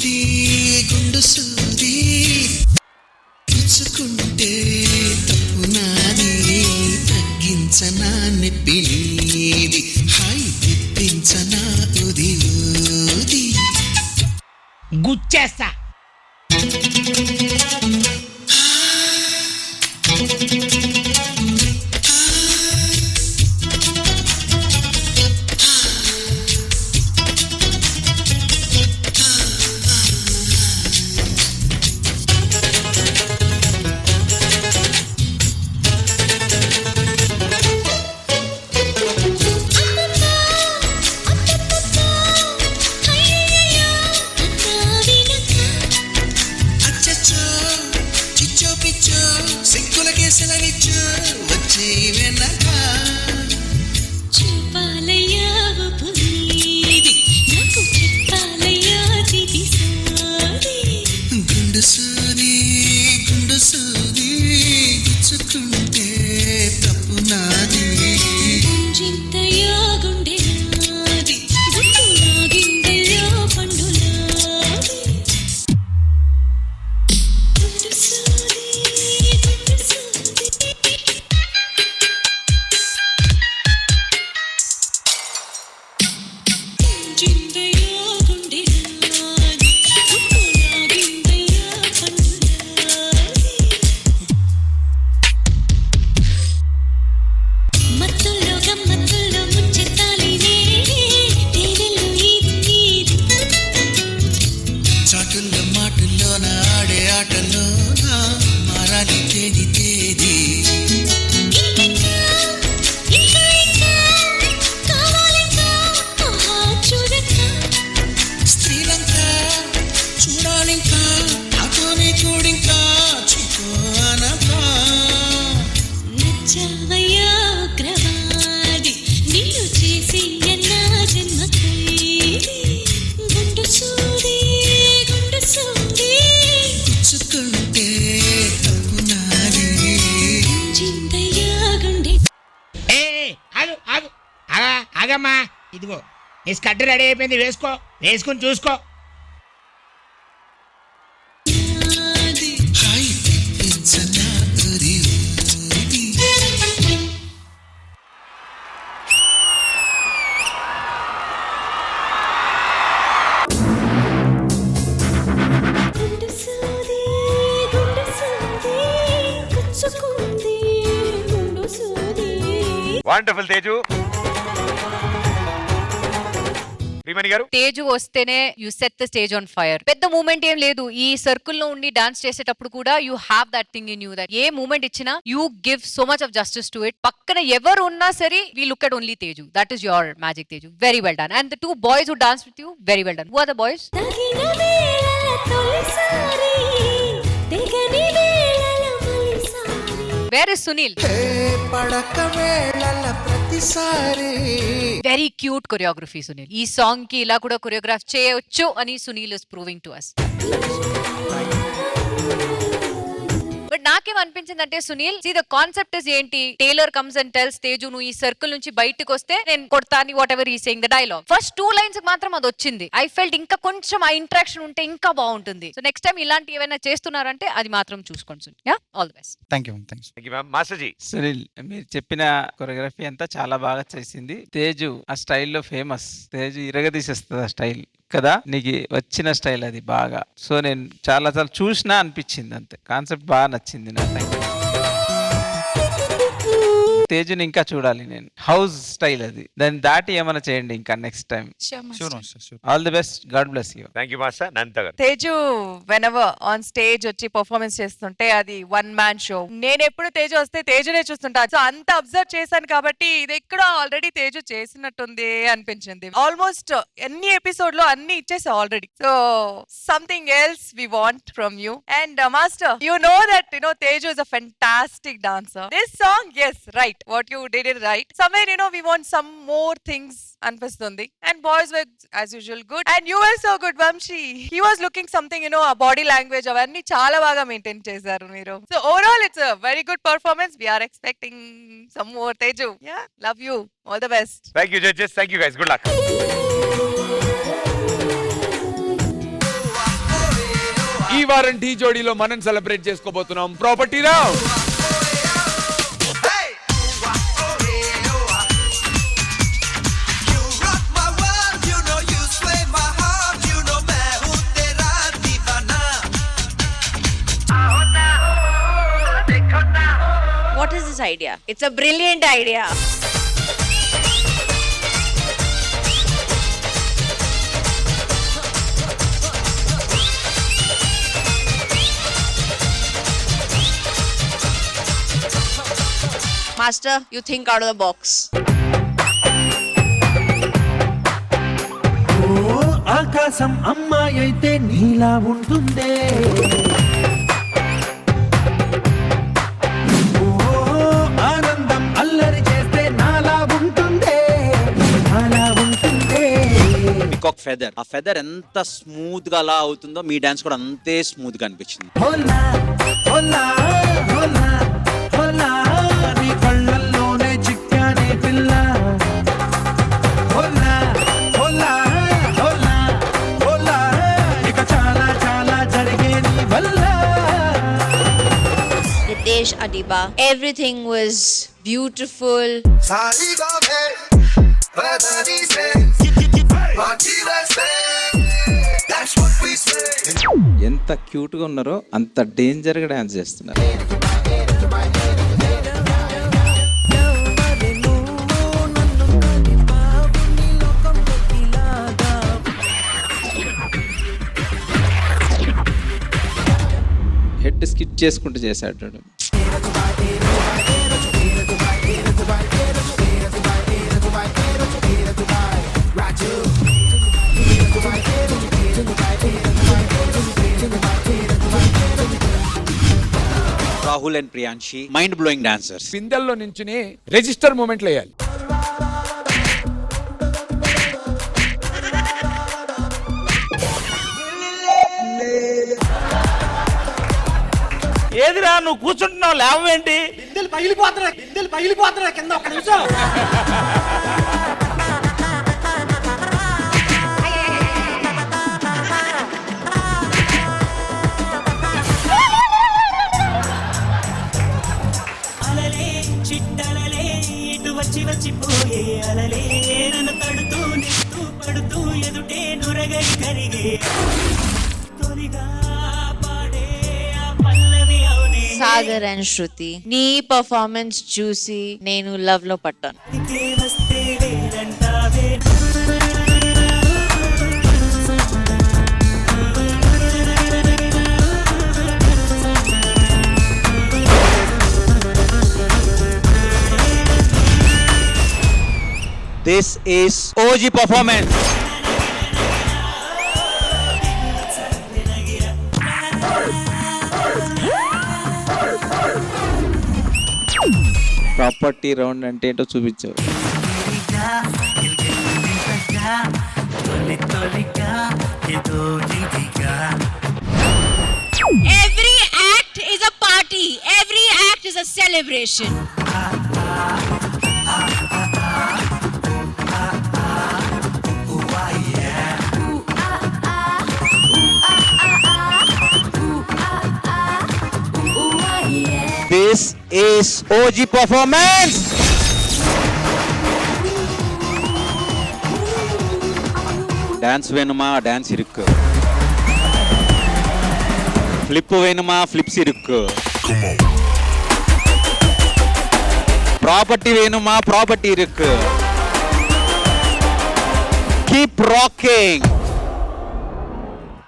సూది గుండు సూది పుచ్చుకుంటే తప్పు నాది తగ్గించనా నొప్పి నీది హాయి తెప్పించనా ఉది ఊది గుచ్చేస్తా. అచ్చచ్చో చిచ్చో పిచ్చో సిక్కులకే సెలవిచ్చో వచ్చే వెనక చూపాలయ్యా పునీది నాకు చెప్పాలయ్యా తిది సాది గుండు సూది గుచ్చుకుంటే తప్పు నాది చింతయ్యా గుండె నాది గుండు లాగిందయ్యా పండులాది గుండు సాది చింతయ్యా గుండె నాది గుండు లాగిందయ్యా పండులాది మత్తుల్లో గమ్మత్తుల్లో ముంచెత్తాలి నేనే తేనెల్లో ఈది చాటుల్లో మాటుల్లోన ఆడే ఆటల్లోన మారాలి తేది తేది ఇంకా కావాలింకా ఆహా చూడక స్త్రీలంక చూడాలింకా నాతోనే కూడింకా చూకో అనకా నచ్చావయ్యా ఉగ్రవాది నిన్ను చేసి ఎన్నా జన్మ ఖైదీ గుండు సూది పుచ్చుకుంటే తప్పు నాది చింతయ్యా గుండె ఏ ఆగు ఆగు ఆగమ్మా. ఇదిగో నీ స్కర్ట్ రెడీ అయిపోయింది, వేసుకుని చూసుకో. నాది హాయి తెప్పించనా ఉరి ఊది గుండు సూది గుచ్చుకుంది గుండు సూది వండర్ఫుల్ తేజు. శ్రీమణి గారు, తేజు వస్తేనే you set the stage on fire. పెద్ద మూమెంట్ ఏం లేదు, ఈ సర్కిల్ లో ఉండి డాన్స్ చేసేటప్పుడు కూడా you have that thing in you that a moment ఇచ్చినా you give so much of justice to it. పక్కన ఎవరు ఉన్నా సరే we look at only Teju. That is your magic Teju. Very well done. And the two boys who dance with you, very well done. Who are the boys? తగిన వేళల తొలిసారి తెగని వేళల మలిసారి where is Sunil? పడక వేళల ప్రతిసారి వెరీ క్యూట్ కొరియోగ్రఫీ సునీల్. ఈ song కి ఇలా కూడా కొరియోగ్రాఫ్ చేయొచ్చు అని Sunil is proving to us. But నాకేమనిపించింది అంటే Sunil, see the concept is ఏంటి, tailor comes and tells Teju నువ్వు ఈ సర్కిల్ నుంచి బయటకు వస్తే నేను కొడతాని, whatever he saying the dialogue. First 2 lines మాత్రం అది వచ్చింది. ఐ ఫెల్ట్ ఇంకా కొంచెం ఆ ఇంటరాక్షన్ ఉంటే ఇంకా బాగుంటుంది. సో నెక్స్ట్ టైం ఇలాంటి ఏమైనా చేస్తున్నారంటే అది మాత్రం చూసుకోండి Sunil. Ya, all the best. Thank you ma'am. Master ji, Sunil, మీరు చెప్పిన కొరియోగ్రఫీ అంతా చాలా బాగా చేసింది. తేజు ఆ స్టైల్లో ఫేమస్. తేజు ఇరగదీసేస్తుంది ఆ స్టైల్ కదా, నీకు వచ్చిన స్టైల్ అది బాగా. సో నేను చాలా చూసినా అనిపించింది, అంతే. కాన్సెప్ట్ బాగా నచ్చింది నాకు. తేజుని ఇంకా చూడాలి నేను. హౌస్ స్టైల్ అది, దాన్ని దాటి ఏమైనా చేయండి ఇంకా next time. All the best, god bless you. Thank you master. నంత గారు, తేజు వెనెవర్ ఆన్ స్టేజ్ వచ్చి పర్ఫార్మెన్స్ చేస్తుంటే అది 1 man షో. నేను ఎప్పుడు తేజు వస్తే తేజునే చూస్తుంటా. సో అంత అబ్జర్వ్ చేశాను కాబట్టి ఇది ఎక్కడో ఆల్రెడీ తేజు చేసినట్టుంది అనిపించింది. ఆల్మోస్ట్ ఎన్ని ఎపిసోడ్ లో అన్ని ఇచ్చేసా already. So something else we want from you. And master, you know that Teju is a fantastic dancer. This song, yes, right, what you did it right. Somewhere we want some more things అనిపిస్తుంది. And boys were as usual good, and you were so good, Vamshi. He was looking something, a body language అవన్నీ చాలా బాగా maintain చేశారు మీరు. So overall it's a very good performance. We are expecting some more, Teju. Yeah, love you, all the best. Thank you judges, thank you guys, good luck. ఈ వారం ఢీ జోడీలో మనం celebrate చేసుకోబోతున్నాం property round. What is this idea? It's a brilliant idea. Master, you think out of the box. ఆకాశం అమ్మాయి అయితే నీలా ఉంటుందే, ఆనందం అల్లరి చేస్తే నాలా ఉంటుందే, నాలా ఉంటుందే. పికాక్ ఫెదర్, ఆ ఫెదర్ ఎంత స్మూత్ గా అలా అవుతుందో మీ డాన్స్ కూడా అంతే స్మూత్ గా అనిపించింది. హోలా హోలా హోలా హోలా, నీ కళ్ళల్లోనే చిక్కానే పిల్ల. హోలా హోలా హోలా హోలా, ఇక చాలా చాలా జరిగే నీ వల్ల. Ritesh Adiba, everything was beautiful. ఎంత క్యూట్ గా ఉన్నారో అంత డేంజర్ గా డాన్స్ చేస్తున్నారు. హెడ్ స్కిట్ చేసుకుంటూ చేశాడు. Rahul and Priyanshi mind blowing dancers. పిందెల్లో నుంచి రిజిస్టర్ మూమెంట్లు వేయాలి. ఏదిరా నువ్వు కూర్చుంటున్నావు, లేవేంటి? బిందెలు పగిలిపోతున్నా కింద ఒక్క నిమిషం. చిట్టలలే ఇటు వచ్చి వచ్చిపోయే అలలే, నన్ను తడుతూ నిస్తూ పడుతూ ఎదుటే నురగై కరిగే, తొలిగా పాడే ఆ పల్లవి అవునే. సాగర్ అండ్ శృతి, నీ పర్ఫార్మెన్స్ చూసి నేను లవ్ లో పట్టాను. వస్తే వేరంటావే. This is OG performance. Property round అంటే ఏంటో చూపించావు. Every act is a party. Every act is a celebration. This is OG performance. Dance వేణుమా డాన్స్ ఇరుక్కు, ఫ్లిప్ వేణుమా ఫ్లిప్స్ ఇరుక్కు, ప్రాపర్టీ వేణుమా ప్రాపర్టీ ఇరుక్కు. Keep rocking.